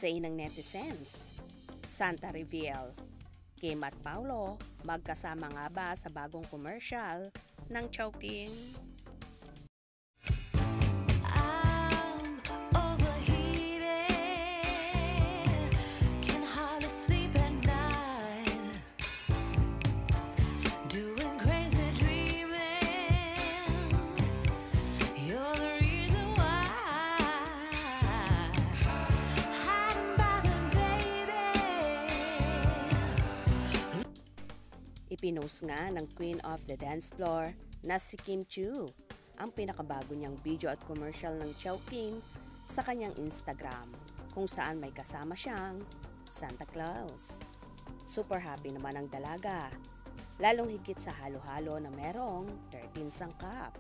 Say ng netizens, Santa reveal, Kim at Paulo magkasama nga ba sa bagong commercial ng Chowking? I'm overheated, can hardly sleep at night, doing crazy dreaming, you're the reason why, hiding by the baby. Ipinost nga ng Queen of the Dance Floor na si Kim Chiu ang pinakabago niyang video at commercial ng Chowking sa kanyang Instagram kung saan may kasama siyang Santa Claus. Super happy naman ang dalaga, lalong higit sa halo-halo na merong 13 sangkap.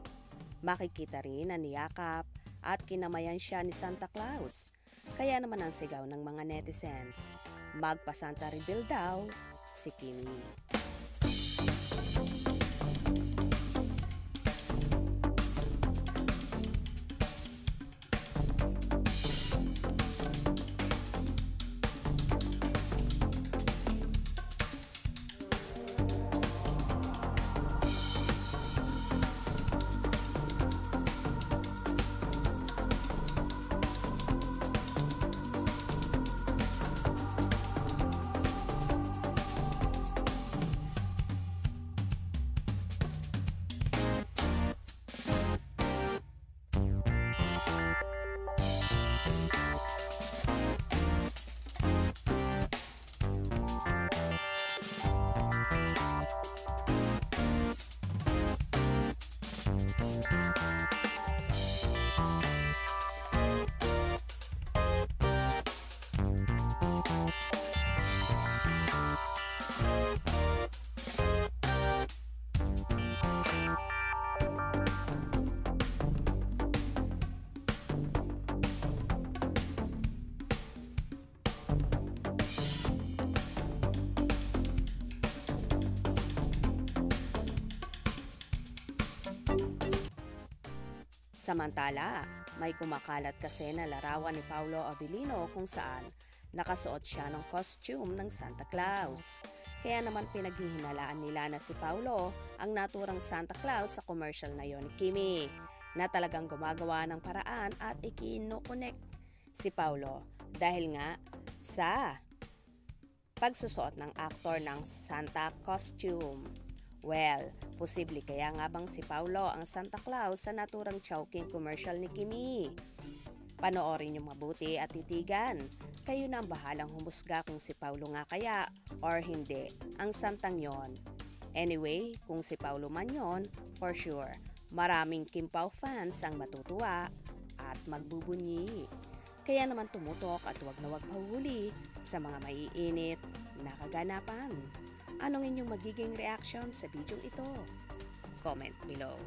Makikita rin na niyakap at kinamayan siya ni Santa Claus, kaya naman ang sigaw ng mga netizens, magpa-Santa reveal daw si Kimi. Samantala, may kumakalat kasi na larawan ni Paolo Avellino kung saan nakasuot siya ng costume ng Santa Claus. Kaya naman pinaghihinalaan nila na si Paolo ang naturang Santa Claus sa commercial na yon ni Kimi, na talagang gumagawa ng paraan at ikino-connect si Paolo dahil nga sa pagsusuot ng aktor ng Santa costume. Well, posible kaya nga bang si Paolo ang Santa Claus sa naturang Chowking commercial ni Kimi? Panoorin niyo mabuti at titigan. Kayo na ang bahalang humusga kung si Paolo nga kaya or hindi ang santang yon. Anyway, kung si Paolo man yon, for sure, maraming Kim Pao fans ang matutuwa at magbubunyi. Kaya naman tumutok at wag na wag pahuli sa mga maiinit na kaganapan. Anong inyong magiging reaction sa video ito? Comment below.